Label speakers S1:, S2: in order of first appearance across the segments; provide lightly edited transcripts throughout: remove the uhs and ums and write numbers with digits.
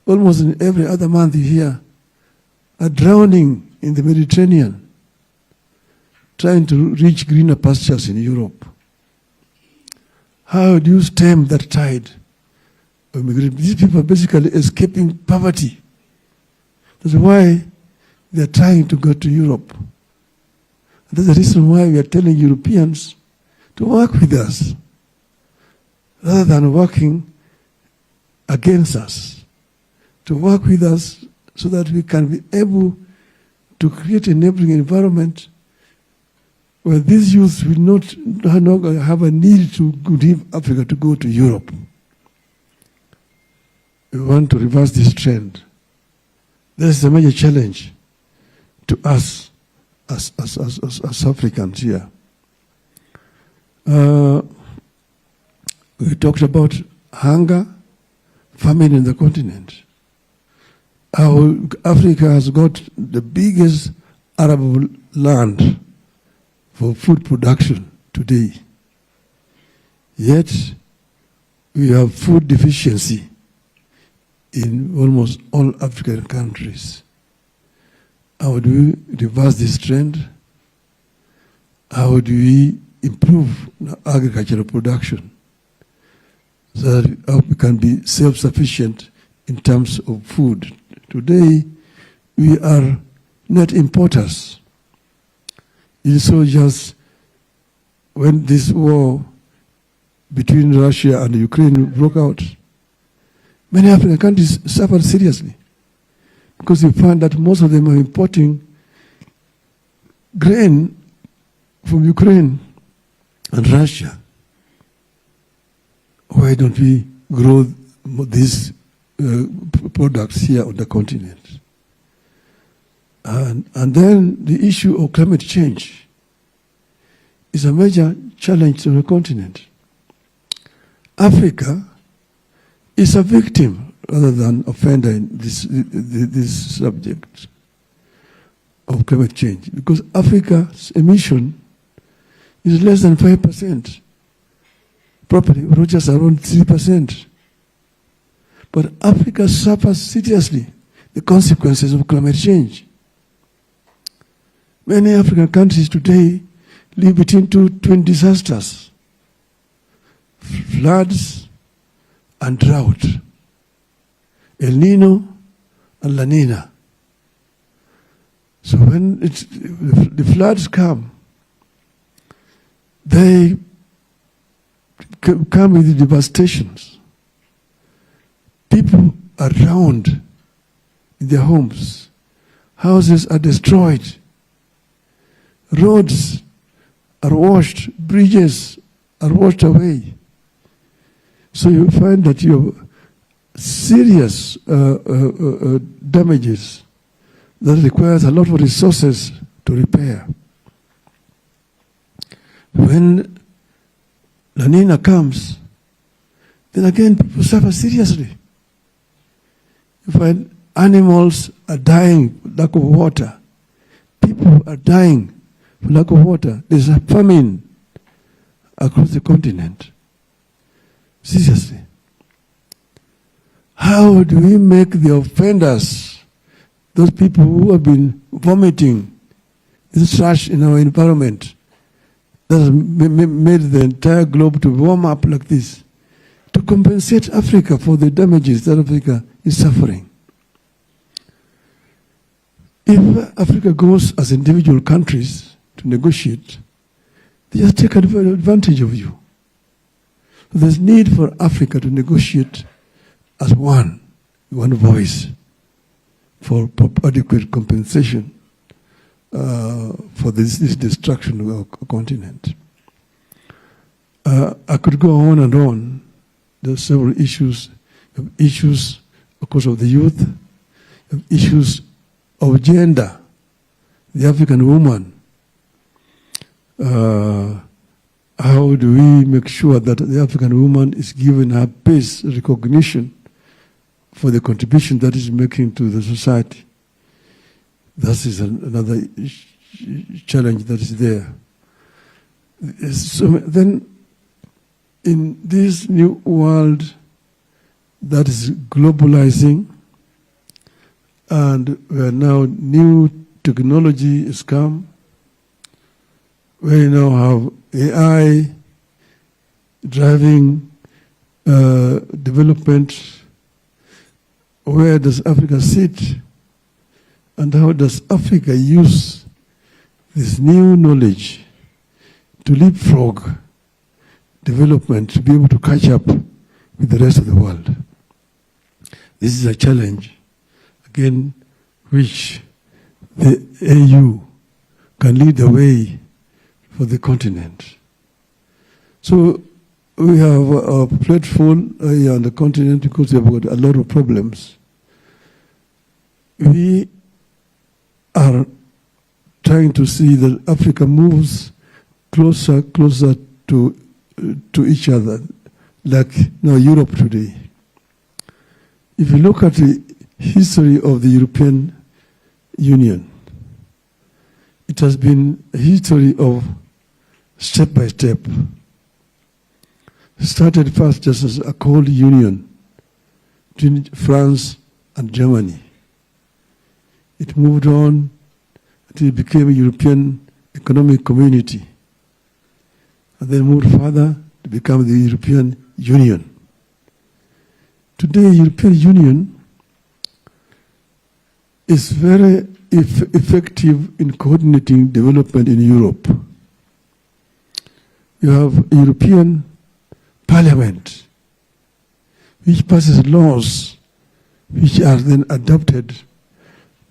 S1: almost in every other month you hear, are drowning in the Mediterranean, trying to reach greener pastures in Europe. How do you stem that tide of migration? These people are basically escaping poverty. That's why they are trying to go to Europe. And that's the reason why we are telling Europeans to work with us, rather than working against us, to work with us so that we can be able to create an enabling environment where these youths will not have a need to leave Africa to go to Europe. We want to reverse this trend. This is a major challenge to us as Africans here. We talked about hunger, famine in the continent. Africa has got the biggest arable land for food production today. Yet, we have food deficiency in almost all African countries. How do we reverse this trend? How do we improve agricultural production so that we can be self-sufficient in terms of food? Today, we are net importers. It's so just when this war between Russia and Ukraine broke out, many African countries suffered seriously because you find that most of them are importing grain from Ukraine and Russia. Why don't we grow these products here on the continent? And then the issue of climate change is a major challenge to the continent. Africa is a victim rather than offender in this subject of climate change, because Africa's emission is less than 5%. Properly, we're just around 3%. But Africa suffers seriously the consequences of climate change. Many African countries today live between two twin disasters: floods and drought, El Nino and La Nina. So when the floods come, they come with devastations. People are drowned in their homes. Houses are destroyed. Roads are washed. Bridges are washed away. So you find that you have serious damages that requires a lot of resources to repair. When La Nina comes, then again people suffer seriously. You find animals are dying for lack of water. People are dying for lack of water. There's a famine across the continent. Seriously. How do we make the offenders, those people who have been vomiting this trash in our environment that has made the entire globe to warm up like this, to compensate Africa for the damages that Africa is suffering? If Africa goes as individual countries to negotiate, they just take advantage of you. So there's need for Africa to negotiate as one voice for adequate compensation for this destruction of our continent. I could go on and on. There are several issues. You have issues, of course, of the youth. You have issues of gender, the African woman. How do we make sure that the African woman is given her base recognition for the contribution that is making to the society? That is another challenge that is there. So then, in this new world that is globalizing, and where now new technology has come, where you now have AI driving development. Where does Africa sit, and how does Africa use this new knowledge to leapfrog development, to be able to catch up with the rest of the world? This is a challenge, again, which the AU can lead the way for the continent. So we have a plate full on the continent because we have got a lot of problems. We are trying to see that Africa moves closer to each other, like now Europe today. If you look at the history of the European Union, it has been a history of step by step. Started first just as a cold union between France and Germany. It moved on until it became a European Economic Community, and then moved further to become the European Union. Today, European Union is very effective in coordinating development in Europe. You have European Parliament, which passes laws which are then adopted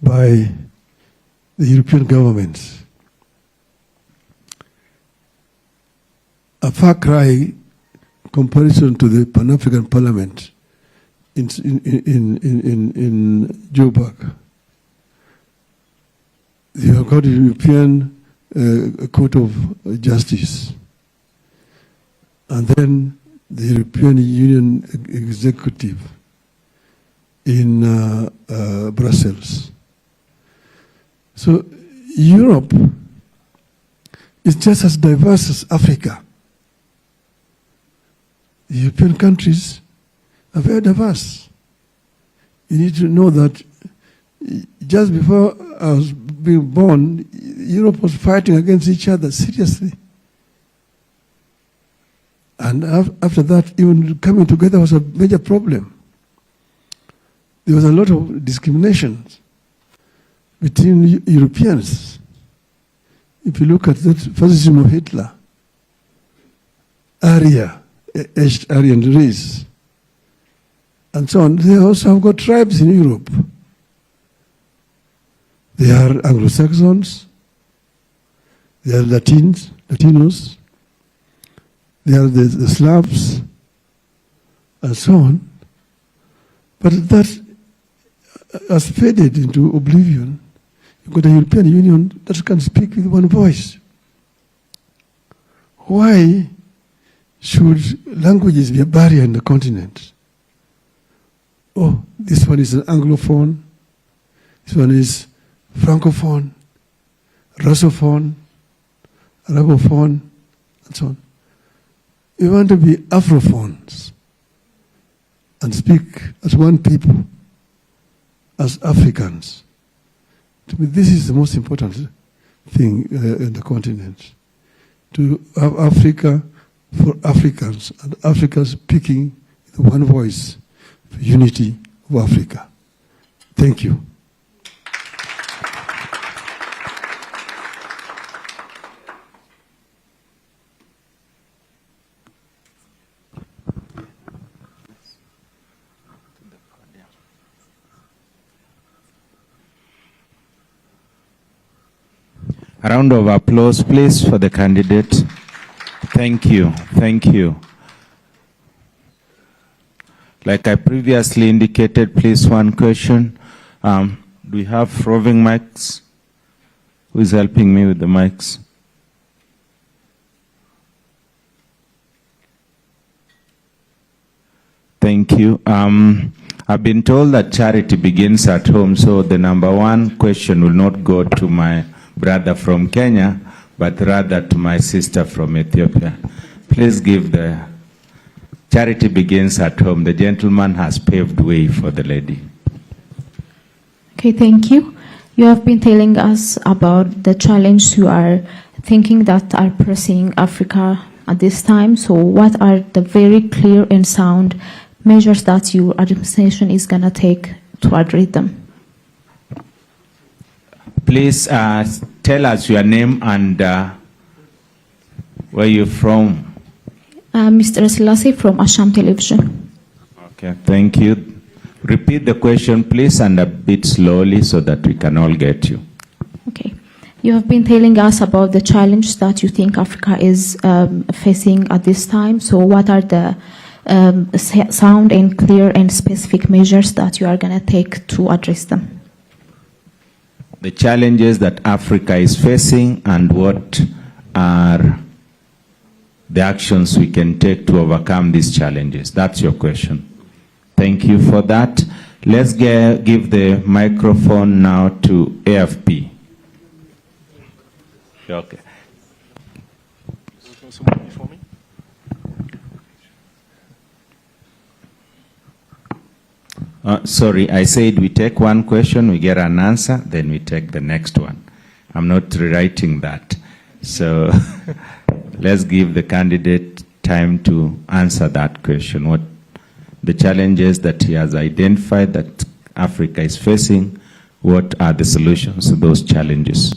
S1: by the European governments. A far cry comparison to the Pan-African Parliament in Joburg. You have got the European Court of Justice, and then the European Union Executive in Brussels. So Europe is just as diverse as Africa. The European countries are very diverse. You need to know that just before I was being born, Europe was fighting against each other seriously. And after that, even coming together was a major problem. There was a lot of discrimination between Europeans. If you look at that fascism of Hitler, Aryan race, and so on, they also have got tribes in Europe. They are Anglo-Saxons, they are Latinos, they are the Slavs, and so on. But that has faded into oblivion. You've got a European Union that can speak with one voice. Why should languages be a barrier in the continent? Oh, this one is an Anglophone, this one is Francophone, Russophone, Arabophone, and so on. We want to be Afrophones and speak as one people, as Africans. To me, this is the most important thing in the continent. To have Africa for Africans, and Africa speaking with one voice for unity of Africa. Thank you.
S2: A round of applause, please, for the candidate. Thank you. Thank you. Like I previously indicated, please, one question. Do we have roving mics? Who is helping me with the mics? Thank you. I've been told that charity begins at home, so the number one question will not go to my brother from Kenya, but rather to my sister from Ethiopia. Please give the charity begins at home. The gentleman has paved way for the lady.
S3: Okay, thank you. You have been telling us about the challenge you are thinking that are pressing Africa at this time. So what are the very clear and sound measures that your administration is going to take to address them?
S2: Please tell us your name and where you're from.
S3: Mr. Selassie from Asham Television.
S2: Okay, thank you. Repeat the question, please, and a bit slowly so that we can all get you.
S3: Okay. You have been telling us about the challenge that you think Africa is facing at this time. So what are the sound and clear and specific measures that you are going to take to address them?
S2: The challenges that Africa is facing and what are the actions we can take to overcome these challenges. That's your question. Thank you for that. Let's give the microphone now to AFP. Okay. Sorry, I said we take one question, we get an answer, then we take the next one. I'm not rewriting that. So let's give the candidate time to answer that question. What the challenges that he has identified that Africa is facing, what are the solutions to those challenges?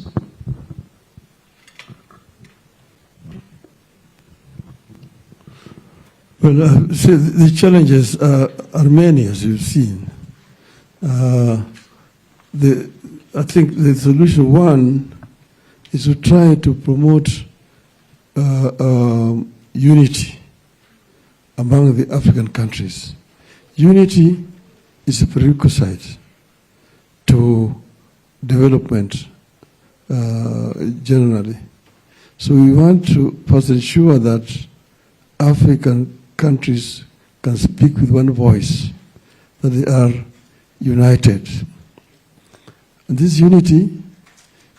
S1: Well, so the challenges are many, as you've seen. I think the solution one is to try to promote unity among the African countries. Unity is a prerequisite to development generally. So we want to first ensure that African countries can speak with one voice, that they are united. And this unity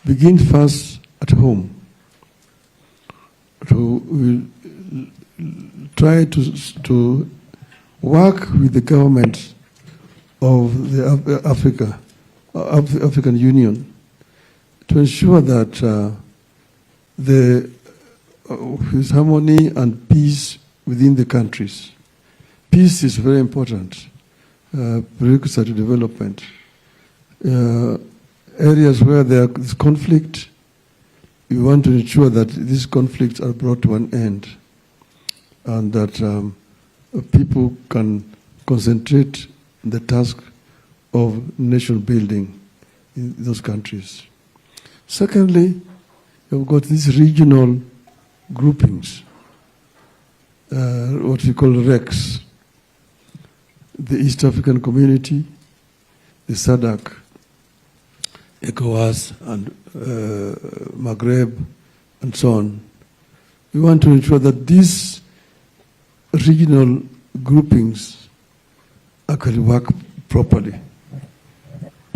S1: begins first at home. We'll try to work with the government of the African Union to ensure that there is harmony and peace within the countries. Peace is very important, prerequisite to development. Areas where there is conflict, we want to ensure that these conflicts are brought to an end and that people can concentrate on the task of nation building in those countries. Secondly, you've got these regional groupings, what we call RECs, the East African Community, the SADC, ECOWAS, and Maghreb, and so on. We want to ensure that these regional groupings actually work properly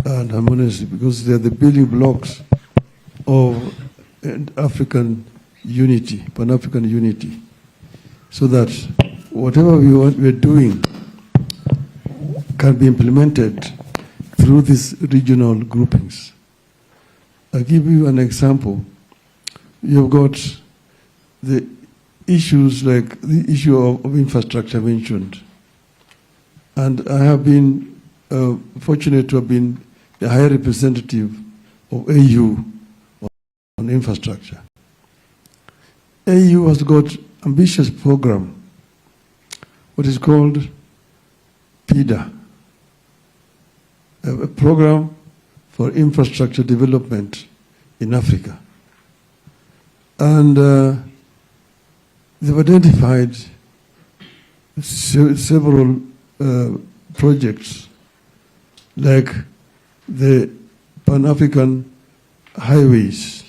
S1: and harmoniously, because they are the building blocks of African unity, Pan-African unity, so that whatever we're doing can be implemented through these regional groupings. I'll give you an example. You've got the issues like the issue of infrastructure mentioned. And I have been fortunate to have been the high representative of AU on infrastructure. AU has got ambitious program, what is called PIDA, a program for infrastructure development in Africa. And they've identified several projects, like the Pan-African highways.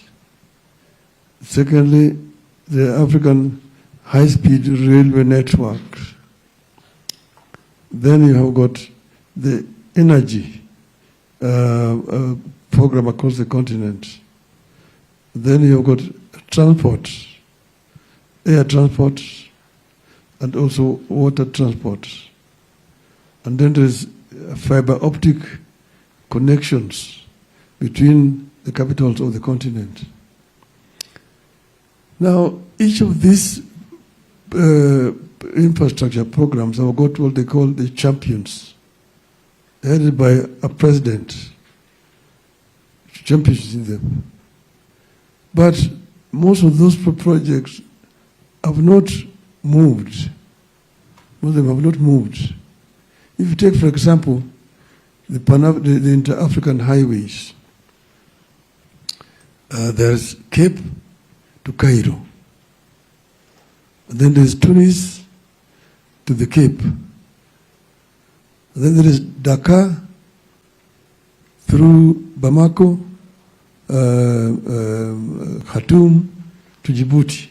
S1: Secondly, the African high-speed railway network. Then you have got the energy program across the continent. Then you have got transport, air transport, and also water transport. And then there's fiber optic connections between the capitals of the continent. Now, each of these infrastructure programs have got what they call the champions, headed by a president, champions in them. But most of those projects have not moved. Most of them have not moved. If you take, for example, the inter-African highways, there's Cape to Cairo. And then there's Tunis to the Cape. And then there is Dakar through Bamako, Khartoum to Djibouti.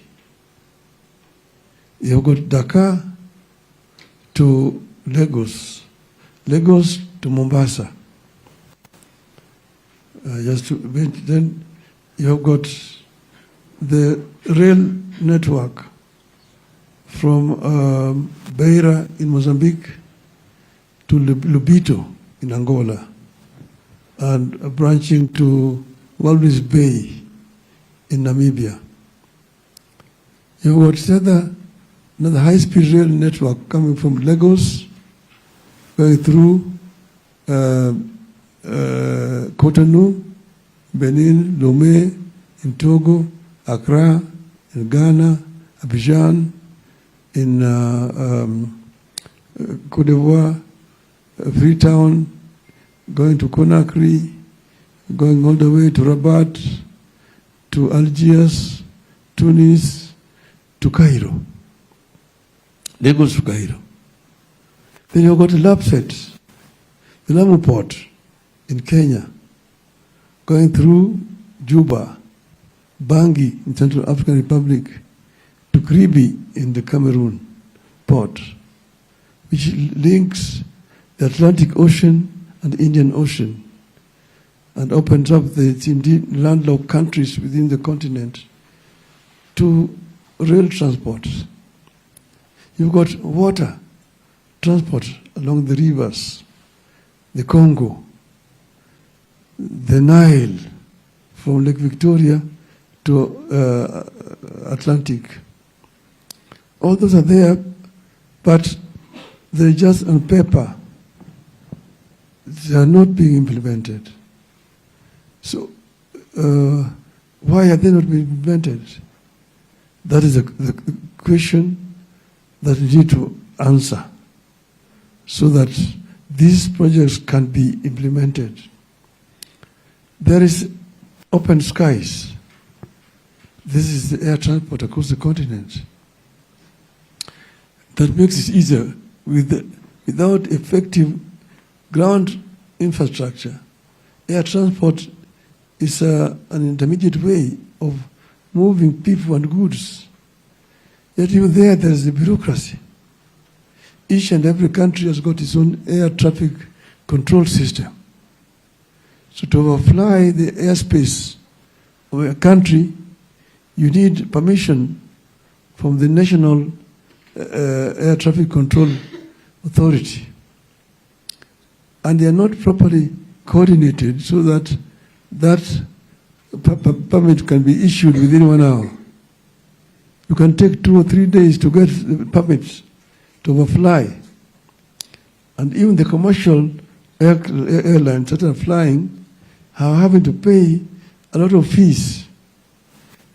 S1: You've got Dakar to Lagos, Lagos to Mombasa. Then you've got the rail network from Beira in Mozambique to Lubito in Angola, and branching to Walvis Bay in Namibia. You've got another high-speed rail network coming from Lagos, going through Cotonou, Benin, Lomé, in Togo, Accra, in Ghana, Abidjan, in Côte d'Ivoire, Freetown, going to Conakry, going all the way to Rabat, to Algiers, Tunis, to Cairo. Lagos to Cairo. Then you've got Lapset, the Lamu port in Kenya, going through Juba, Bangui in Central African Republic, to Kribi in the Cameroon port, which links the Atlantic Ocean and the Indian Ocean and opens up the indeed landlocked countries within the continent to rail transport. You've got water transport along the rivers, the Congo, the Nile, from Lake Victoria to Atlantic. All those are there, but they're just on paper. They are not being implemented. So why are they not being implemented? That is the question that we need to answer so that these projects can be implemented. There is open skies. This is the air transport across the continent. That makes it easier without effective ground infrastructure. Air transport is an intermediate way of moving people and goods. Yet even there is a bureaucracy. Each and every country has got its own air traffic control system. So to overfly the airspace of a country, you need permission from the National Air Traffic Control Authority. And they are not properly coordinated so that that permit can be issued within 1 hour. You can take 2 or 3 days to get the permits to overfly. And even the commercial airlines that are flying are having to pay a lot of fees.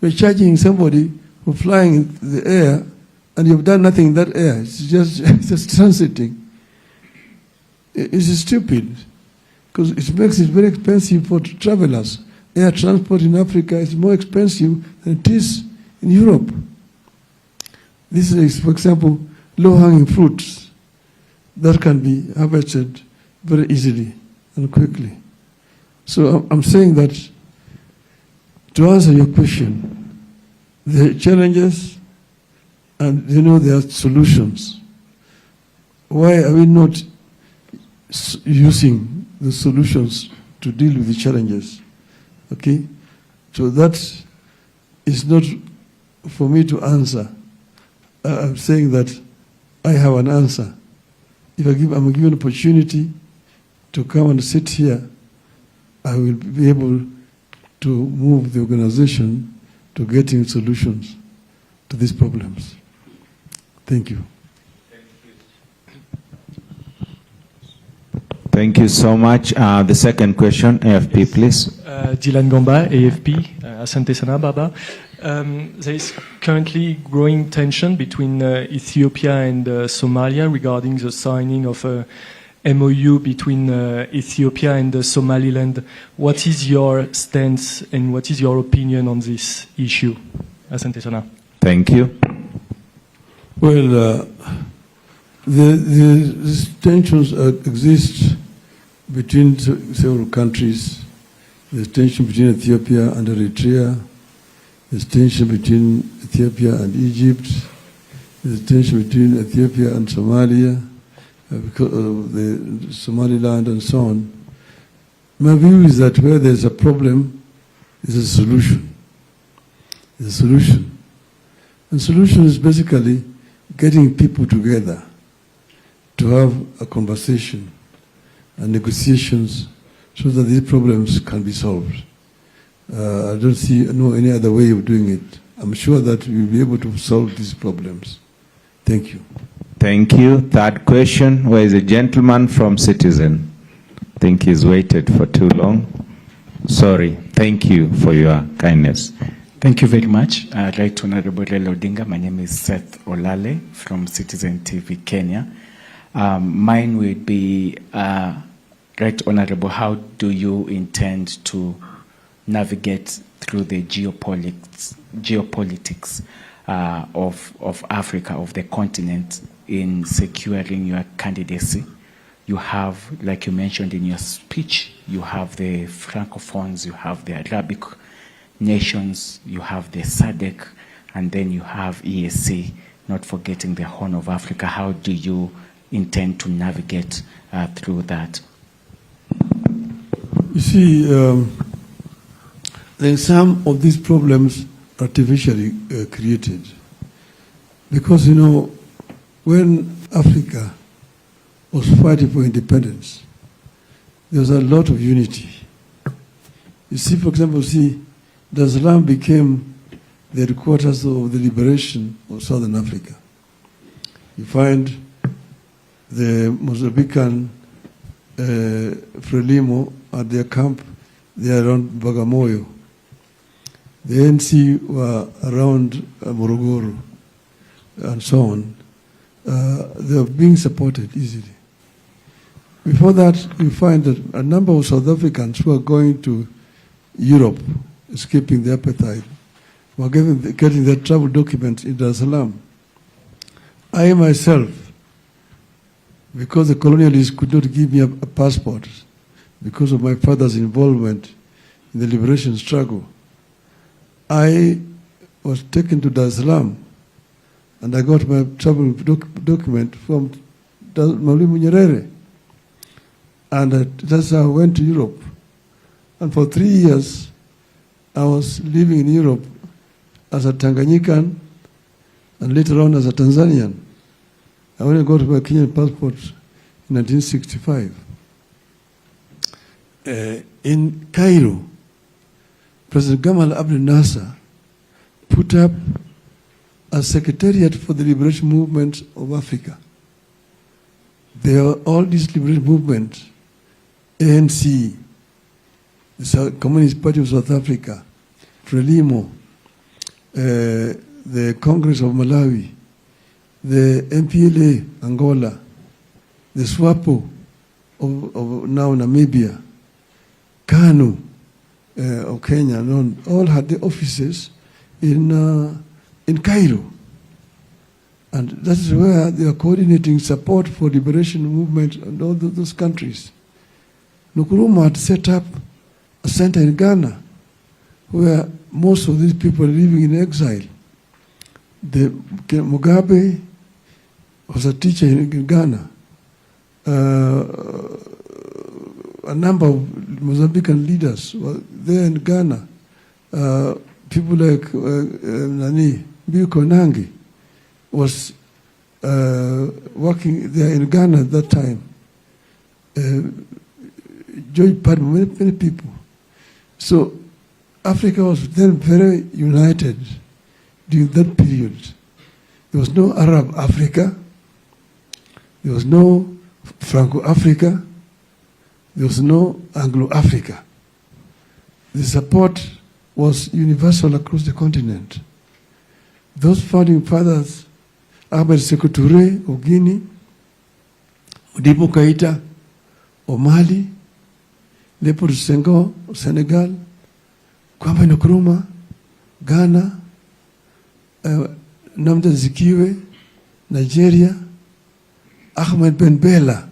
S1: You're charging somebody for flying in the air and you've done nothing in that air. It's just transiting. It's stupid because it makes it very expensive for travelers. Air transport in Africa is more expensive than it is in Europe. This is, for example, low-hanging fruits that can be harvested very easily and quickly. So I'm saying that to answer your question, the challenges and there are solutions. Why are we not using the solutions to deal with the challenges? Okay? So that is not for me to answer. I'm saying that I have an answer. If I'm given an opportunity to come and sit here I will be able to move the organization to getting solutions to these problems. Thank you.
S2: Thank you so much. The second question, AFP, please.
S4: Dylan Gamba, AFP. Asante sana, Baba. There is currently growing tension between Ethiopia and Somalia regarding the signing of a MOU between Ethiopia and Somaliland. What is your stance and what is your opinion on this issue? Asante sana.
S2: Thank you.
S1: Well, these tensions exist between several countries. There's tension between Ethiopia and Eritrea. There's tension between Ethiopia and Egypt. There's tension between Ethiopia and Somalia, because of the Somaliland and so on. My view is that where there's a problem, there's a solution. There's a solution. And solution is basically getting people together to have a conversation and negotiations so that these problems can be solved. I don't know any other way of doing it. I'm sure that we'll be able to solve these problems. Thank you.
S2: Thank you. Third question, where is a gentleman from Citizen? I think he's waited for too long. Sorry. Thank you for your kindness.
S5: Thank you very much. Right Honorable Raila Odinga. My name is Seth Olale from Citizen TV Kenya. Mine would be, Right Honorable, how do you intend to navigate through the geopolitics of Africa, of the continent, in securing your candidacy? You have, like you mentioned in your speech, you have the Francophones, you have the Arabic nations, you have the SADC, and then you have EAC, not forgetting the Horn of Africa. How do you intend to navigate through that?
S1: You see, then some of these problems artificially created. Because, you know, when Africa was fighting for independence, there was a lot of unity. You see, for example, Dar es Salaam became the headquarters of the liberation of Southern Africa. You find the Mozambican Frelimo at their camp there around Bagamoyo. The ANC were around Morogoro and so on. They were being supported easily. Before that, you find that a number of South Africans who are going to Europe, escaping the apartheid, were getting their travel documents in Dar es Salaam. I myself, because the colonialists could not give me a passport because of my father's involvement in the liberation struggle, I was taken to Dar es Salaam and I got my travel document from Mwalimu Nyerere. And that's how I went to Europe. And for 3 years, I was living in Europe as a Tanganyikan and later on as a Tanzanian. I only got my Kenyan passport in 1965. In Cairo, President Gamal Abdel Nasser put up a secretariat for the liberation movement of Africa. There are all these liberation movements, ANC, the Communist Party of South Africa, Frelimo, the Congress of Malawi, the MPLA, Angola, the SWAPO of now Namibia, KANU of Kenya, all had the offices in Cairo. And that is where they are coordinating support for liberation movement and all those countries. Nkrumah had set up a center in Ghana where most of these people are living in exile. Mugabe was a teacher in Ghana. A number of Mozambican leaders were there in Ghana. People like Bill Konangi was working there in Ghana at that time. Joy Padma, many people. So Africa was then very united during that period. There was no Arab Africa, there was no Franco-Africa, there was no Anglo-Africa. The support was universal across the continent. Those founding fathers, Ahmed Sékou Touré of Guinea, Modibo Keïta of Mali, Léopold Senghor of Senegal, Kwame Nkrumah, Ghana, Nnamdi Azikiwe, Nigeria, Ahmed Ben Bella,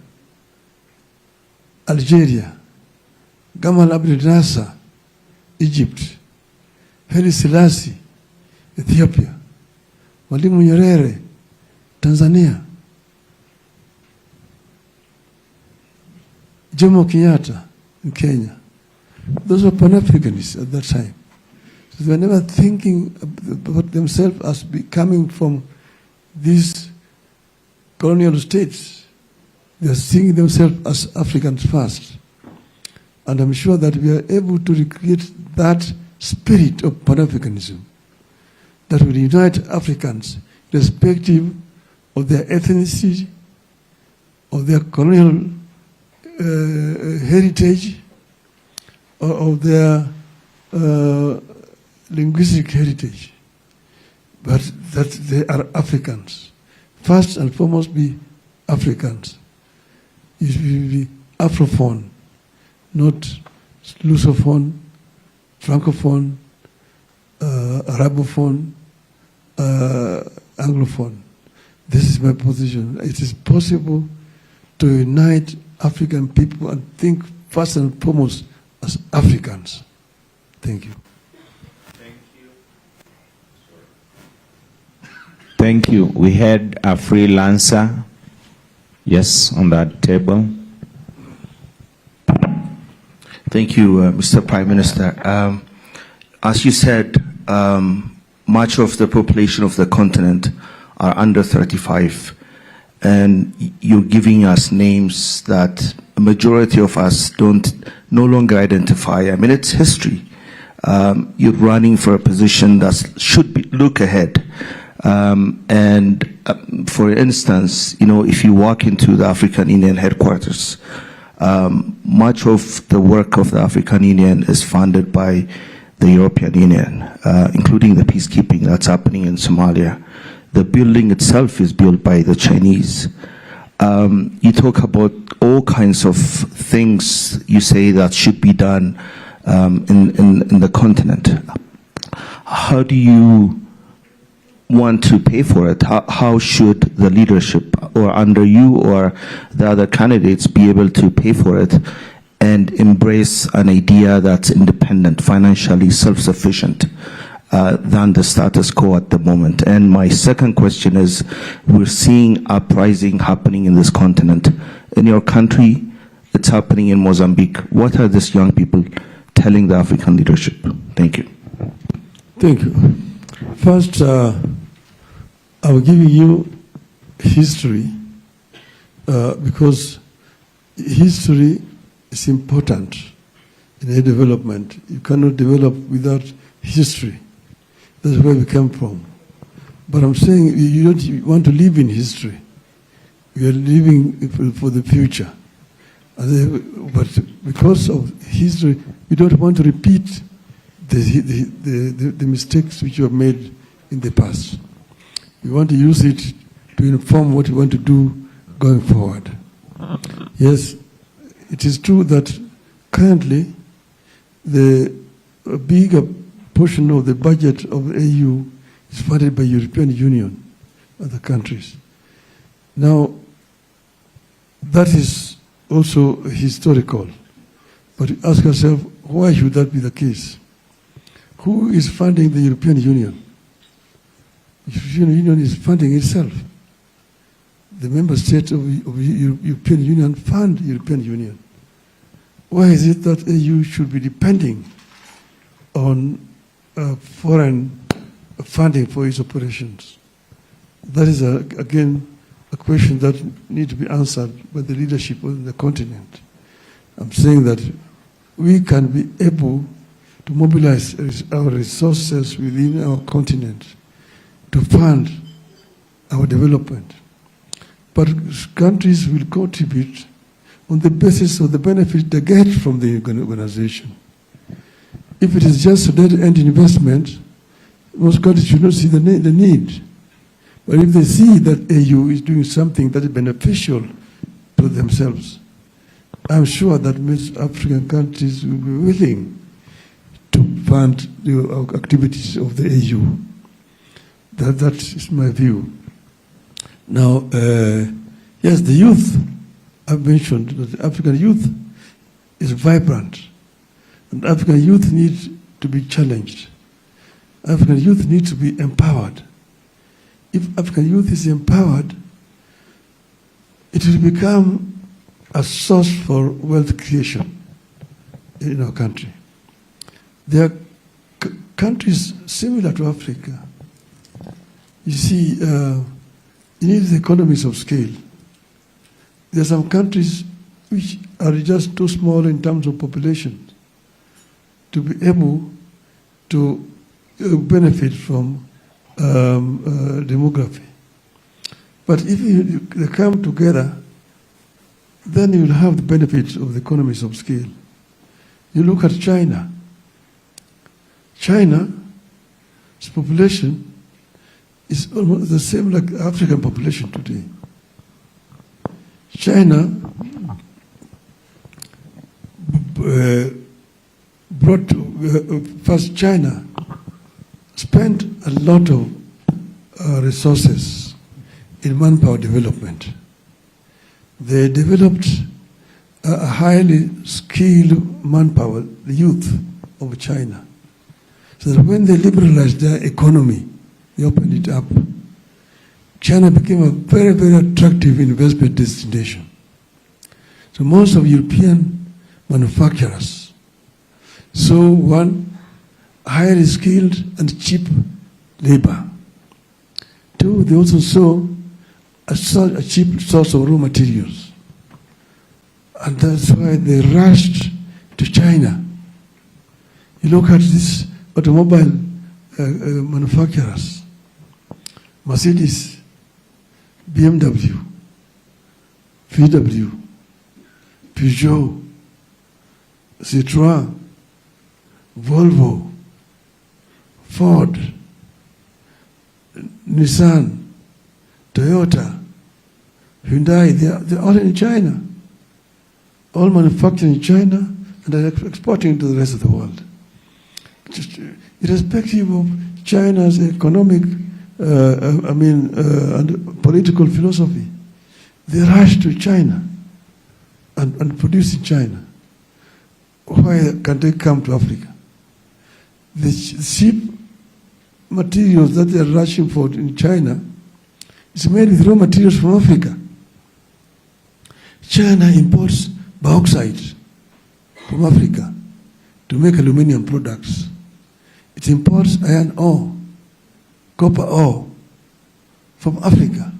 S1: Algeria, Gamal Abdel Nasser, Egypt, Haile Selassie, Ethiopia, Mwalimu Nyerere, Tanzania, Jomo Kenyatta in Kenya. Those were Pan-Africanists at that time. So they were never thinking about themselves as coming from these colonial states. They are seeing themselves as Africans first. And I'm sure that we are able to recreate that spirit of Pan-Africanism that will unite Africans irrespective of their ethnicity, of their colonial heritage, or of their linguistic heritage, but that they are Africans. First and foremost, be Africans. It will be Afrophone, not Lusophone, Francophone, Arabophone, Anglophone. This is my position. It is possible to unite African people and think first and foremost as Africans. Thank you.
S2: Thank you. We had a freelancer, yes, on that table.
S6: Thank you, Mr. Prime Minister. As you said, much of the population of the continent are under 35, and you're giving us names that a majority of us no longer identify. I mean, it's history. You're running for a position that should look ahead. For instance, you know, if you walk into the African Union headquarters, much of the work of the African Union is funded by the European Union, including the peacekeeping that's happening in Somalia. The building itself is built by the Chinese. You talk about all kinds of things you say that should be done in the continent. How do you want to pay for it? How should the leadership, or under you or the other candidates, be able to pay for it and embrace an idea that's independent, financially self-sufficient than the status quo at the moment? And my second question is, we're seeing uprising happening in this continent. In your country, it's happening in Mozambique. What are these young people telling the African leadership? Thank you.
S1: Thank you. First, I will give you history because history is important in a development. You cannot develop without history. That's where we come from. But I'm saying you don't want to live in history. We are living for the future. But because of history, we don't want to repeat the mistakes which you have made in the past. We want to use it to inform what we want to do going forward. Yes, it is true that currently the bigger portion of the budget of the AU is funded by European Union, other countries. Now, that is also historical. But ask yourself, why should that be the case? Who is funding the European Union? The European Union is funding itself. The member states of the European Union fund the European Union. Why is it that EU should be depending on foreign funding for its operations? That is, again, a question that needs to be answered by the leadership of the continent. I'm saying that we can be able to mobilize our resources within our continent to fund our development. But countries will contribute on the basis of the benefit they get from the organization. If it is just a dead-end investment, most countries should not see the need. But if they see that AU is doing something that is beneficial to themselves, I'm sure that most African countries will be willing to fund the activities of the AU. That is my view. Now, yes, the youth, I've mentioned that the African youth is vibrant, and African youth needs to be challenged. African youth needs to be empowered. If African youth is empowered, it will become a source for wealth creation in our country. There are countries similar to Africa. You see, you need the economies of scale. There are some countries which are just too small in terms of population to be able to benefit from demography. But if they come together, then you will have the benefits of the economies of scale. You look at China. China's population is almost the same like African population today. China first China spent a lot of resources in manpower development. They developed a highly skilled manpower, the youth of China. So that when they liberalized their economy, they opened it up, China became a very, very attractive investment destination. So most of European manufacturers saw one, highly skilled and cheap labor. Two, they also saw a cheap source of raw materials. And that's why they rushed to China. You look at these automobile manufacturers, Mercedes, BMW, VW, Peugeot, Citroën, Volvo, Ford, Nissan, Toyota, Hyundai, they're all in China. All manufactured in China and are exporting to the rest of the world. Just, irrespective of China's economic, and political philosophy, they rush to China and produce in China. Why can't they come to Africa? The cheap materials that they are rushing for in China is made with raw materials from Africa. China imports bauxite from Africa to make aluminium products. It imports iron ore, copper ore from Africa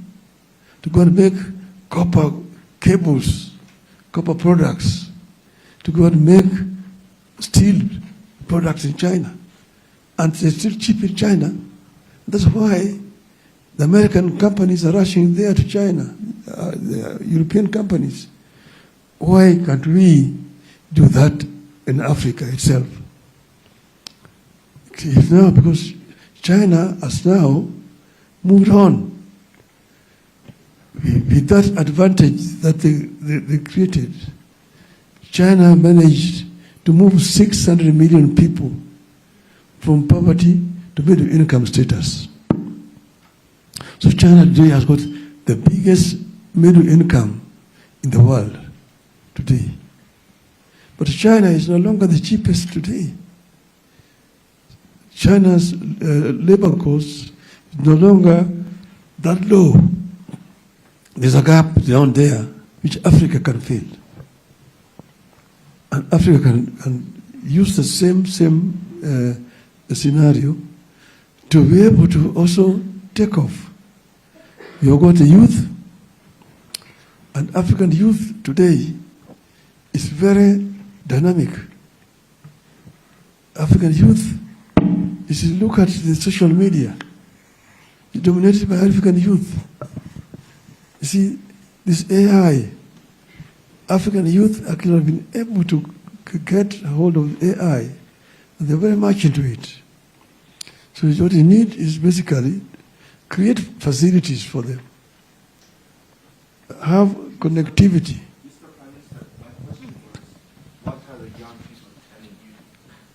S1: to go and make copper cables, copper products, to go and make steel products in China. And they're still cheap in China. That's why the American companies are rushing there to China, the European companies. Why can't we do that in Africa itself? It's now because China has now moved on with that advantage that they created. China managed to move 600 million people from poverty to middle income status. So China today has got the biggest middle income in the world today. But China is no longer the cheapest today. China's labor cost is no longer that low. There's a gap down there which Africa can fill. And Africa can use the same scenario to be able to also take off. You've got the youth, and African youth today is very dynamic. African youth. If you look at the social media, it's dominated by African youth. You see, this AI, African youth actually have been able to get a hold of AI, and they're very much into it. So what you need is basically create facilities for them, have connectivity.
S6: Mr. Prime Minister, my question was, what are the young people telling you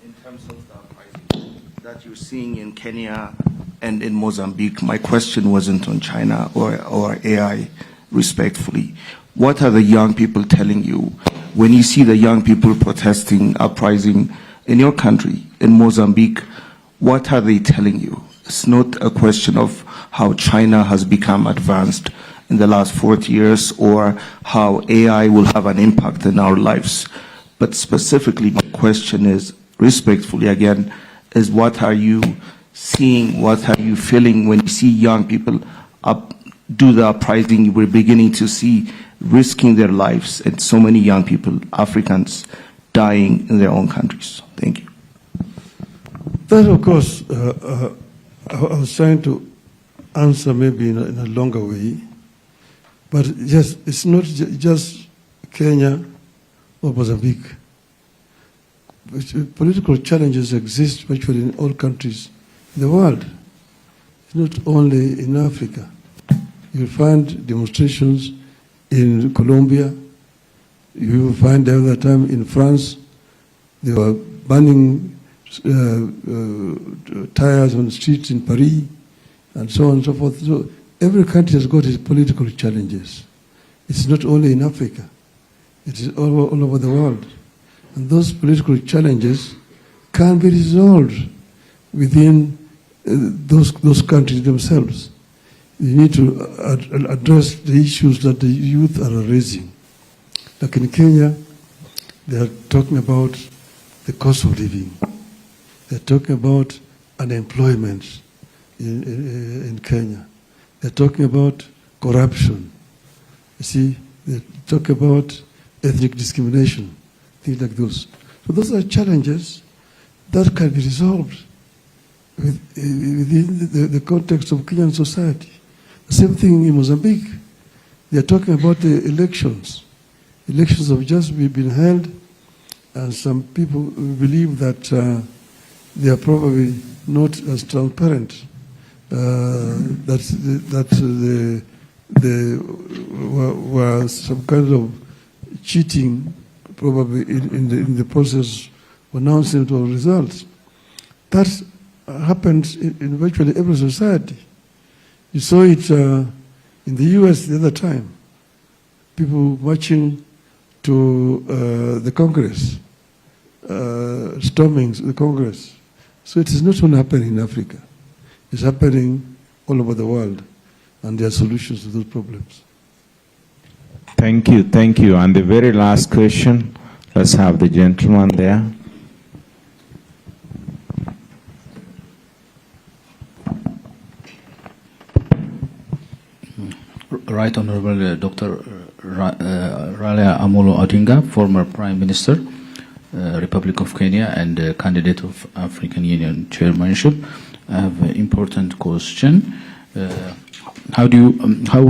S6: in terms of the uprising that you're seeing in Kenya and in Mozambique? My question wasn't on China or AI, respectfully. What are the young people telling you when you see the young people protesting, uprising in your country, in Mozambique? What are they telling you? It's not a question of how China has become advanced in the last 40 years or how AI will have an impact in our lives. But specifically, my question is, respectfully again, is what are you seeing, what are you feeling when you see young people do the uprising? We're beginning to see risking their lives and so many young people, Africans, dying in their own countries. Thank you.
S1: That, of course, I was trying to answer maybe in a longer way. But yes, it's not just Kenya or Mozambique. Political challenges exist virtually in all countries in the world. It's not only in Africa. You'll find demonstrations in Colombia. You will find the other time in France, they were burning tires on the streets in Paris, and so on and so forth. So every country has got its political challenges. It's not only in Africa. It is all over the world. And those political challenges can be resolved within those countries themselves. You need to address the issues that the youth are raising. Like in Kenya, they are talking about the cost of living. They're talking about unemployment in Kenya. They're talking about corruption. You see, they talk about ethnic discrimination, things like those. So those are challenges that can be resolved within the context of Kenyan society. The same thing in Mozambique. They're talking about the elections. Elections have just been held, and some people believe that they are probably not as transparent. That there were some kind of cheating, probably in the process of announcement of results. That happens in virtually every society. You saw it in the U.S. the other time. People marching to the Congress, storming the Congress. So it is not only happening in Africa. It's happening all over the world, and there are solutions to those problems.
S2: Thank you, thank you. And the very last question, let's have the gentleman there.
S7: Right Honorable Dr. Raila Odinga, former Prime Minister, Republic of Kenya, and candidate of African Union chairmanship. I have an important question. How would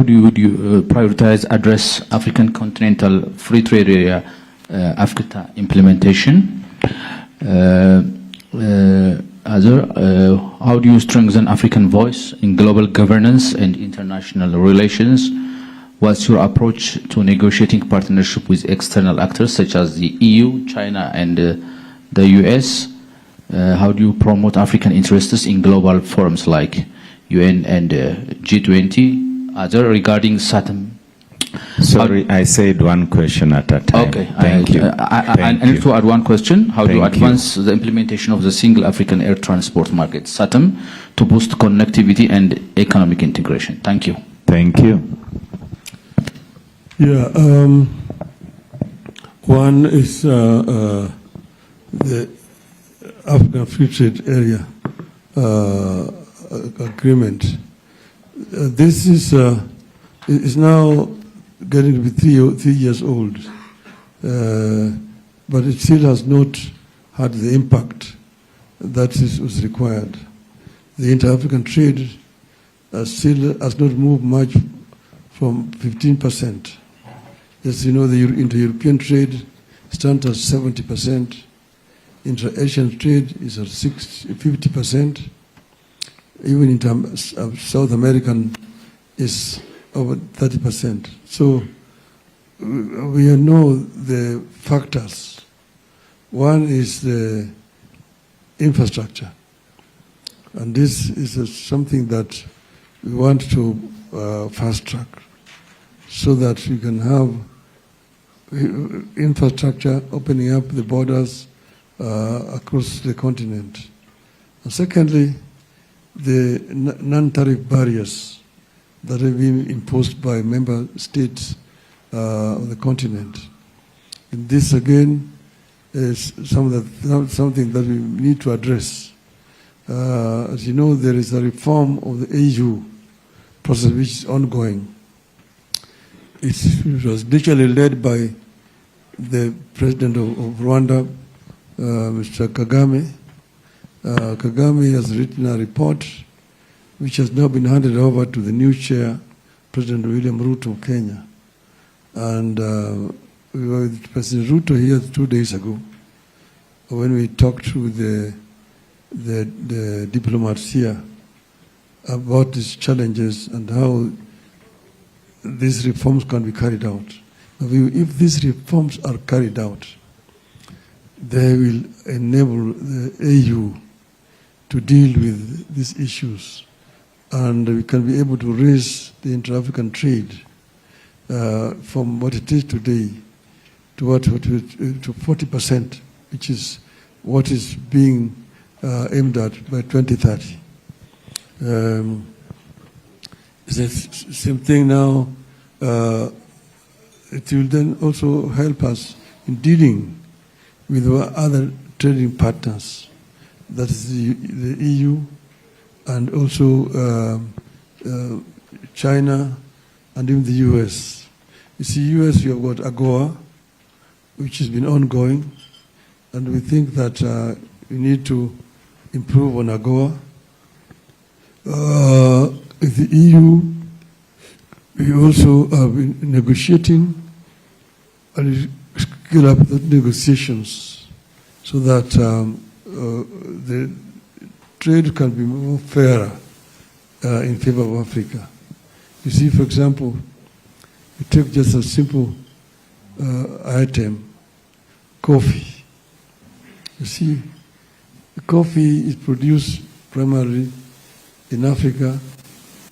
S7: you prioritize address African Continental Free Trade Area AfCFTA implementation? How do you strengthen African voice in global governance and international relations? What's your approach to negotiating partnership with external actors such as the EU, China, and the US? How do you promote African interests in global forums like UN and G20? Other regarding SATM?
S2: Sorry, I said one question at a time.
S7: Okay,
S2: thank you.
S7: I need to add one question. How do you advance the implementation of the single African air transport market, SATM, to boost connectivity and economic integration? Thank you.
S2: Thank you.
S1: Yeah, one is the African Free Trade Area agreement. This is now getting to be three years old, but it still has not had the impact was required. The inter-African trade still has not moved much from 15%. As you know, the inter-European trade stands at 70%. Inter-Asian trade is at 50%. Even in South American is over 30%. So we know the factors. One is the infrastructure. And this is something that we want to fast track so that we can have infrastructure opening up the borders across the continent. And secondly, the non-tariff barriers that have been imposed by member states of the continent. And this again is something that we need to address. As you know, there is a reform of the AU process which is ongoing. It was initially led by the president of Rwanda, Mr. Kagame. Kagame has written a report which has now been handed over to the new chair, President William Ruto of Kenya. And we were with President Ruto here 2 days ago when we talked to the diplomats here about these challenges and how these reforms can be carried out. If these reforms are carried out, they will enable the AU to deal with these issues, and we can be able to raise the inter-African trade from what it is today to 40%, which is what is being aimed at by 2030. It's the same thing now. It will then also help us in dealing with our other trading partners, that is the EU and also China and even the US. You see, US, you have got AGOA, which has been ongoing, and we think that we need to improve on AGOA. With the EU, we also have been negotiating and scale up the negotiations so that the trade can be more fairer in favor of Africa. You see, for example, you take just a simple item, coffee. You see, coffee is produced primarily in Africa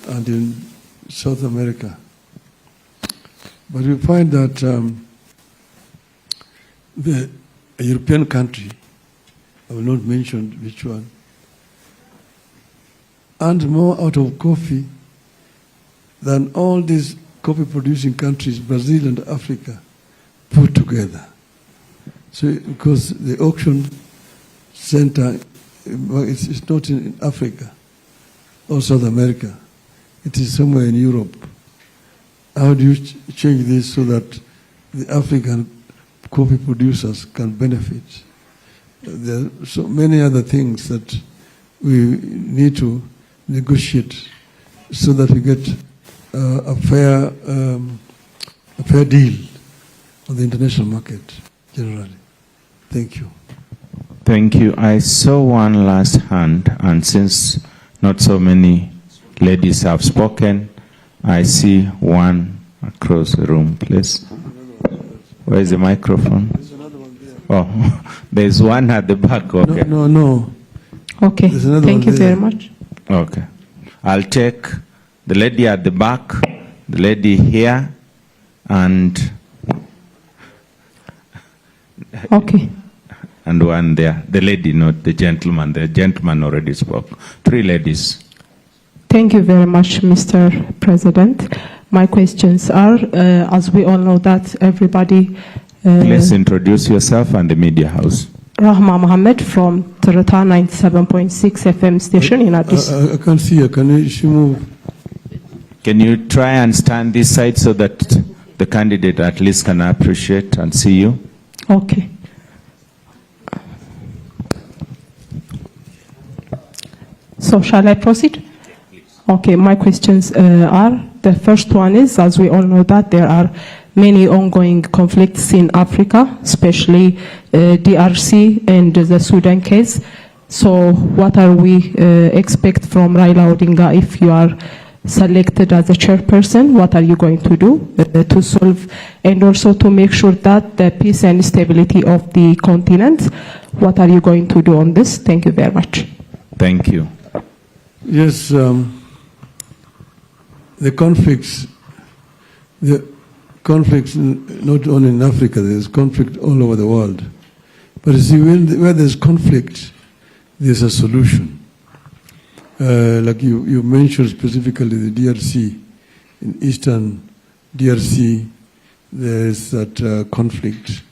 S1: and in South America. But we find that the European country, I will not mention which one, earns more out of coffee than all these coffee-producing countries, Brazil and Africa, put together. So, because the auction center, it's not in Africa or South America. It is somewhere in Europe. How do you change this so that the African coffee producers can benefit? There are so many other things that we need to negotiate so that we get a fair deal on the international market generally. Thank you.
S2: Thank you. I saw one last hand, and since not so many ladies have spoken, I see one across the room, please. Where is the microphone?
S1: There's another one there.
S2: Oh, there's one at the back. Okay.
S1: No.
S3: Okay,
S1: There's another
S3: thank
S1: one
S3: you
S1: there.
S3: very much.
S2: Okay. I'll take the lady at the back, the lady here, and
S3: Okay.
S2: and one there. The lady, not the gentleman. The gentleman already spoke. 3 ladies.
S8: Thank you very much, Mr. President. My questions are, as we all know that everybody...
S2: Please introduce yourself and the media house.
S8: Rahma Mohammed from Tarata 97.6 FM station in Addis.
S1: I can't see her. Can she move?
S2: Can you try and stand this side so that the candidate at least can appreciate and see you?
S8: Okay. So shall I proceed? Okay, my questions are, the first one is, as we all know that there are many ongoing conflicts in Africa, especially DRC and the Sudan case. So what are we expect from Raila Odinga if you are selected as a chairperson? What are you going to do to solve and also to make sure that the peace and stability of the continent? What are you going to do on this? Thank you very much.
S2: Thank you.
S1: Yes, the conflicts not only in Africa, there's conflict all over the world. But you see, where there's conflict, there's a solution. Like you mentioned specifically the DRC, in eastern DRC, there's that conflict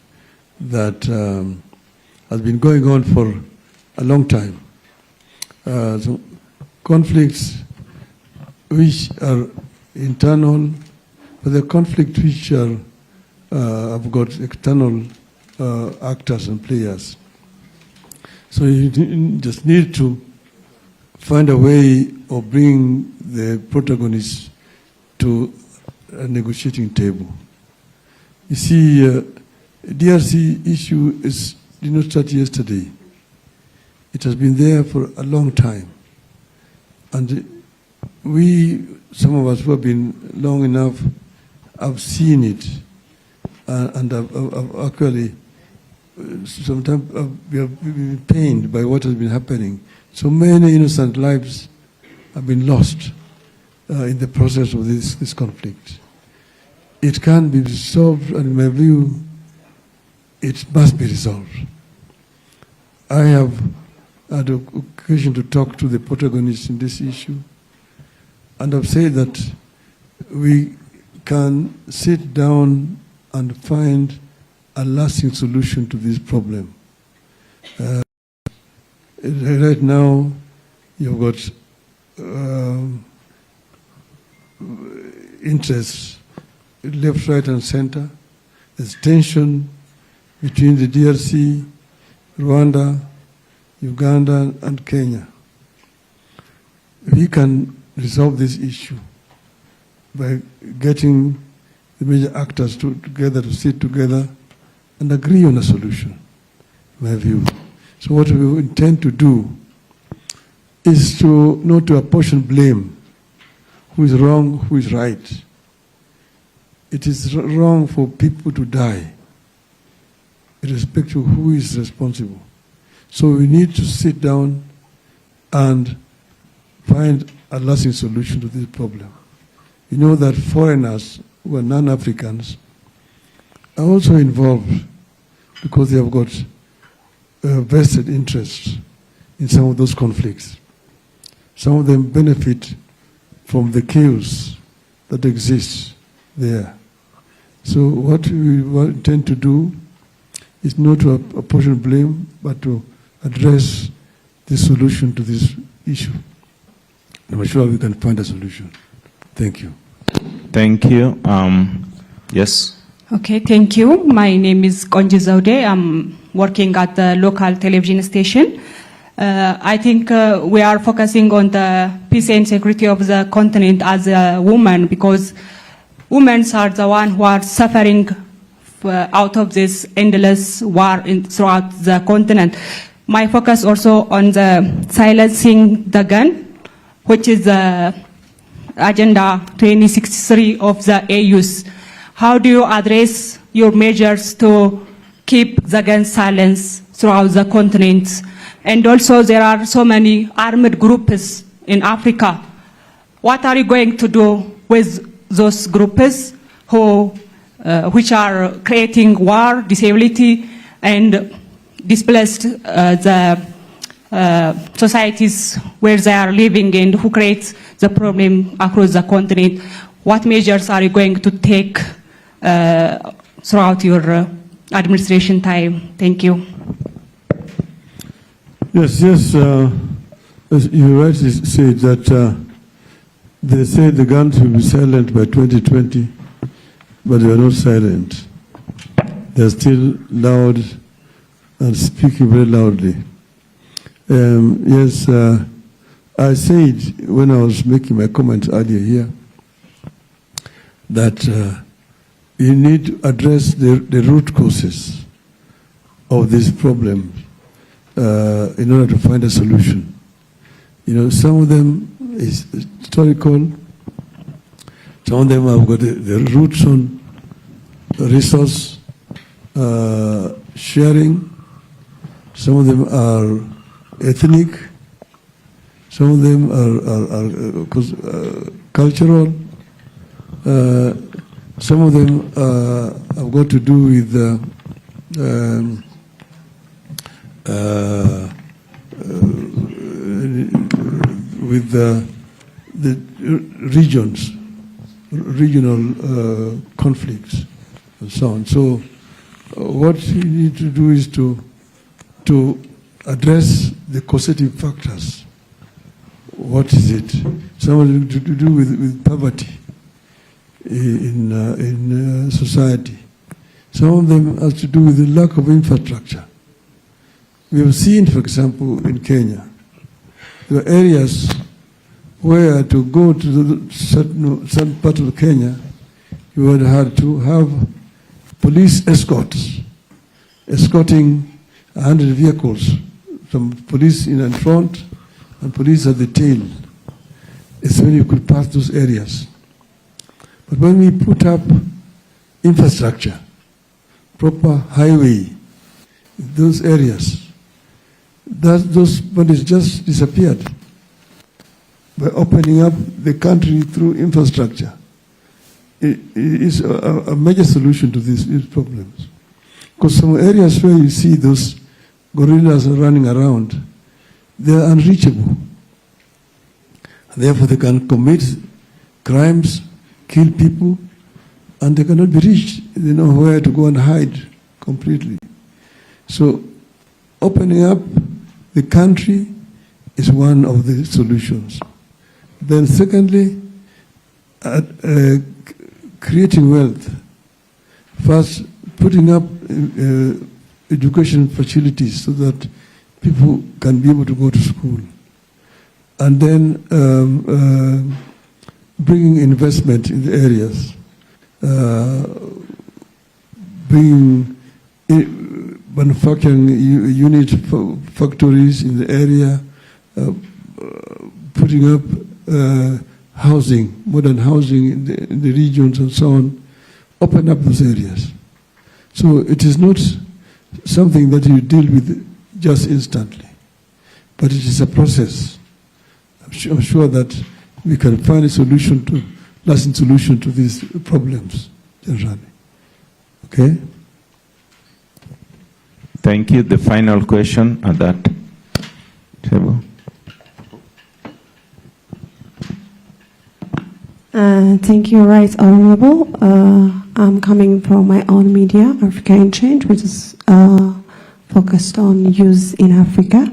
S1: that has been going on for a long time. So conflicts which are internal, but the conflicts which are have got external actors and players. So you just need to find a way of bringing the protagonists to a negotiating table. You see, DRC issue did not start yesterday. It has been there for a long time. And some of us who have been long enough, have seen it and have actually sometimes we have been pained by what has been happening. So many innocent lives have been lost in the process of this conflict. It can be resolved, and in my view, it must be resolved. I have had an occasion to talk to the protagonists in this issue, and I've said that we can sit down and find a lasting solution to this problem. Right now, you've got interests, left, right, and center. There's tension between the DRC, Rwanda, Uganda, and Kenya. We can resolve this issue by getting the major actors together to sit together and agree on a solution, in my view. So what we intend to do is not to apportion blame. Who is wrong, who is right. It is wrong for people to die, irrespective of who is responsible. So we need to sit down and find a lasting solution to this problem. You know that foreigners who are non-Africans are also involved because they have got vested interests in some of those conflicts. Some of them benefit from the chaos that exists there. So what we intend to do is not to apportion blame, but to address the solution to this issue. I'm sure we can find a solution. Thank you.
S2: Thank you. Yes.
S9: Okay, thank you. My name is Konji Zaude. I'm working at the local television station. I think we are focusing on the peace and security of the continent as a woman, because women are the ones who are suffering out of this endless war throughout the continent. My focus also on the silencing the gun, which is the Agenda 2063 of the AU's. How do you address your measures to keep the gun silence throughout the continent? And also there are so many armed groups in Africa. What are you going to do with those groups which are creating war, disability, and displaced the societies where they are living and who creates the problem across the continent? What measures are you going to take throughout your administration time? Thank you.
S1: Yes, as you rightly said that they say the guns will be silent by 2020, but they are not silent. They are still loud and speaking very loudly. Yes, I said when I was making my comments earlier here that you need to address the root causes of this problem in order to find a solution. You know, some of them is historical, some of them have got the roots on resource sharing, some of them are ethnic, some of them are cultural, some of them have got to do with the regions, regional conflicts, and so on. So, what you need to do is to address the causative factors. What is it? Some of them to do with poverty in society. Some of them has to do with the lack of infrastructure. We have seen, for example, in Kenya, there are areas where to go to the certain part of Kenya, you would have to have police escorts, escorting 100 vehicles, some police in front and police at the tail. It's when you could pass those areas. But when we put up infrastructure, proper highway, those areas, those bodies just disappeared. By opening up the country through infrastructure, it is a major solution to these problems. Because some areas where you see those gorillas running around, they are unreachable. Therefore, they can commit crimes, kill people, and they cannot be reached. They know where to go and hide completely. So, opening up the country is one of the solutions. Then secondly, creating wealth. First, putting up education facilities so that people can be able to go to school. And then bringing investment in the areas. Bringing manufacturing unit factories in the area, putting up housing, modern housing in the regions and so on, open up those areas. So it is not something that you deal with just instantly, but it is a process. I'm sure that we can find a solution to, lasting solution to these problems generally. Okay?
S2: Thank you. The final question at that table.
S10: Thank you, Right Honorable. I'm coming from my own media, Africa in Change, which is focused on youth in Africa.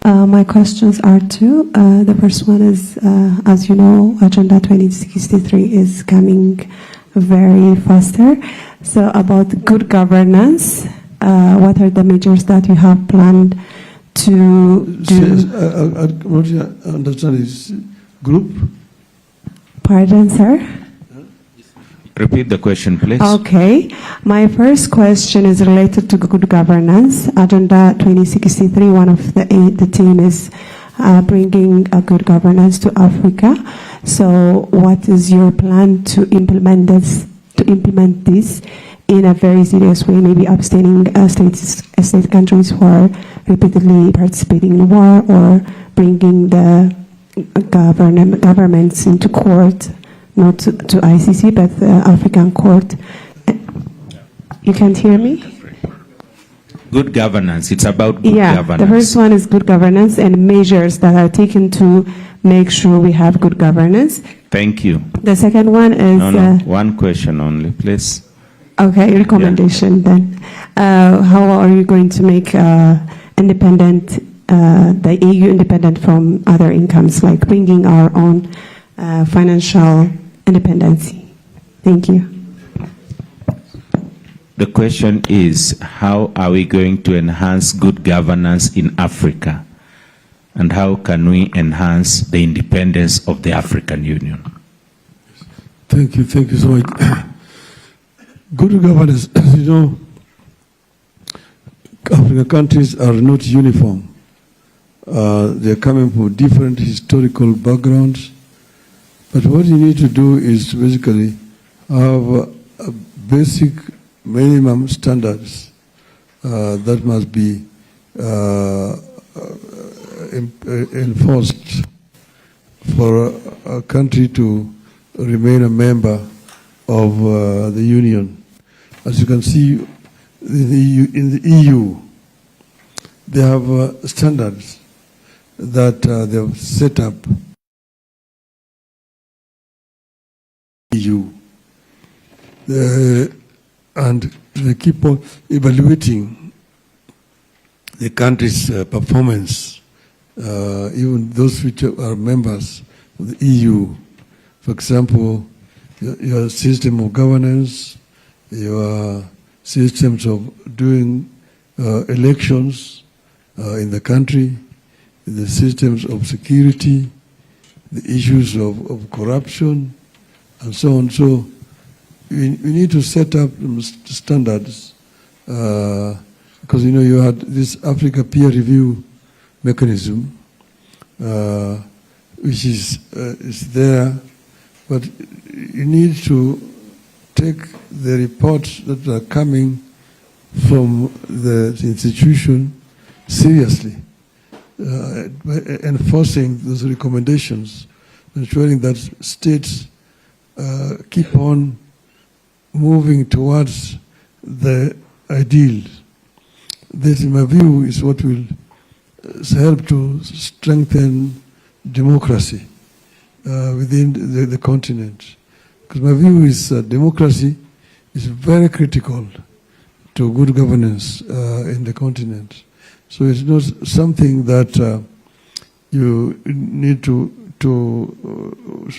S10: My questions are two. The first one is, as you know, Agenda 2063 is coming very faster. So about good governance, what are the measures that you have planned to do?
S1: What you understand is group?
S10: Pardon, sir?
S2: Repeat the question, please.
S10: Okay. My first question is related to good governance. Agenda 2063, one of the team is bringing a good governance to Africa. So what is your plan to implement this in a very serious way, maybe abstaining state countries who are repeatedly participating in war, or bringing the governments into court, not to ICC, but the African court. You can't hear me?
S2: Good governance. It's about good governance.
S10: The first one is good governance and measures that are taken to make sure we have good governance.
S2: Thank you.
S10: The second one is...
S2: No, one question only, please.
S10: Okay, recommendation then. How are you going to make independent, the EU independent from other incomes, like bringing our own financial independence? Thank you.
S2: The question is, how are we going to enhance good governance in Africa? and how can we enhance the independence of the African Union?
S1: Thank you so much. Good governance, as you know, African countries are not uniform. They're coming from different historical backgrounds. But what you need to do is basically have a basic minimum standards that must be enforced for a country to remain a member of the Union. As you can see, in the EU, they have standards that they have set up. EU. And they keep on evaluating the country's performance, even those which are members of the EU. For example, your system of governance, your systems of doing elections in the country, the systems of security, the issues of corruption, and so on. So we need to set up standards because you had this Africa peer review mechanism, which is there, but you need to take the reports that are coming from the institution seriously, by enforcing those recommendations, ensuring that states keep on moving towards the ideal. This, in my view, is what will help to strengthen democracy within the continent. Because my view is that democracy is very critical to good governance in the continent. So it's not something that you need to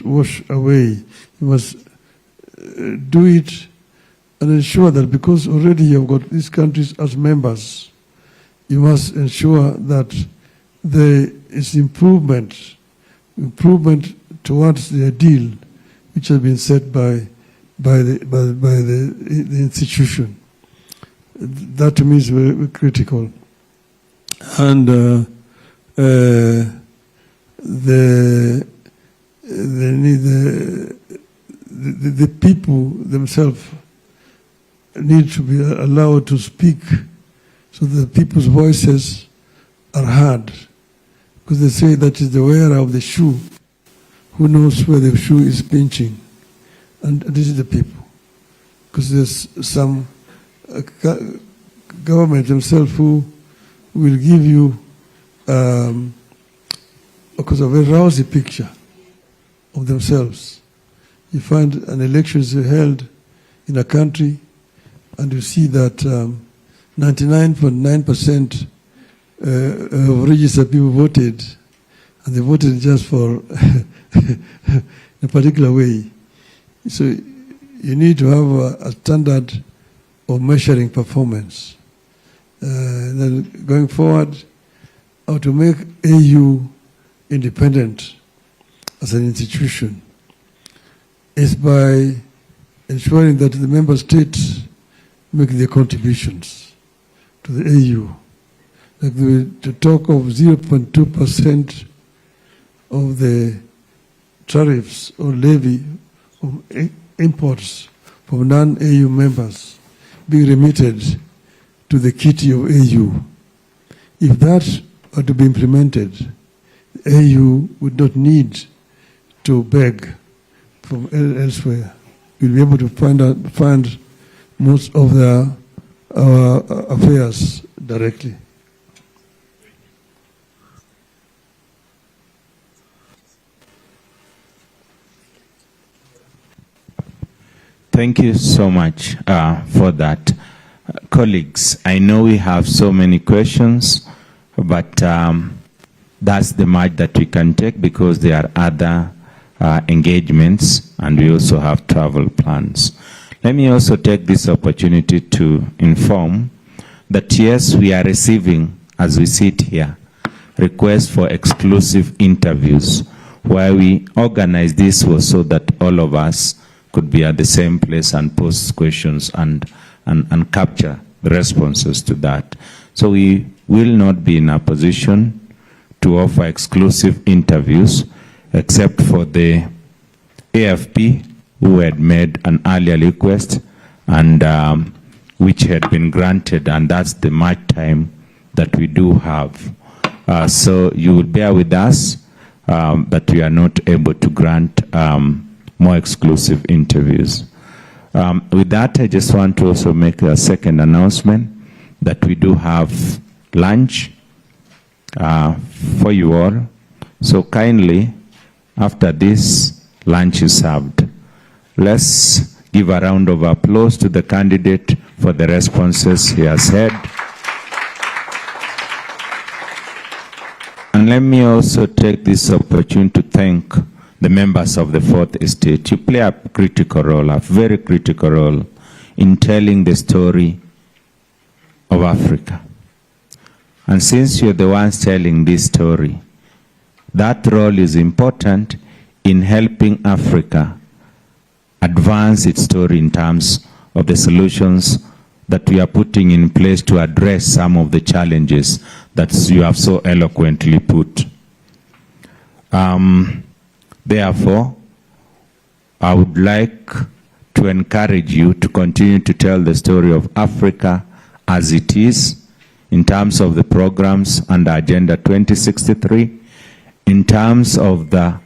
S1: wash away. You must do it and ensure that, because already you've got these countries as members, you must ensure that there is improvement towards the ideal which has been set by the institution. That to me is very, very critical. And the people themselves need to be allowed to speak, so that people's voices are heard. Because they say that is the wearer of the shoe who knows where the shoe is pinching. And this is the people. Because there's some government themselves who will give you because of a rosy picture of themselves. You find an election is held in a country and you see that 99.9% of registered people voted, and they voted just for a particular way. So you need to have a standard of measuring performance. Then going forward, how to make AU independent as an institution is by ensuring that the member states make their contributions to the AU. Like the talk of 0.2% of the tariffs or levy of imports from non-AU members being remitted to the kitty of AU. If that are to be implemented, the AU would not need to beg from elsewhere. We'll be able to find most of their affairs directly.
S2: Thank you so much for that. Colleagues, I know we have so many questions, but that's the much that we can take because there are other engagements and we also have travel plans. Let me also take this opportunity to inform that yes, we are receiving, as we sit here, request for exclusive interviews. Why we organized this was so that all of us could be at the same place and pose questions and capture the responses to that. So we will not be in a position to offer exclusive interviews except for the AFP, who had made an earlier request and which had been granted, and that's the much time that we do have. So you will bear with us that we are not able to grant more exclusive interviews. With that, I just want to also make a second announcement that we do have lunch for you all. So kindly, after this lunch is served, let's give a round of applause to the candidate for the responses he has had. And let me also take this opportunity to thank the members of the Fourth Estate. You play a critical role, a very critical role, in telling the story of Africa. And since you're the ones telling this story, that role is important in helping Africa advance its story in terms of the solutions that we are putting in place to address some of the challenges that you have so eloquently put. Therefore, I would like to encourage you to continue to tell the story of Africa as it is in terms of the programs under Agenda 2063, in terms of the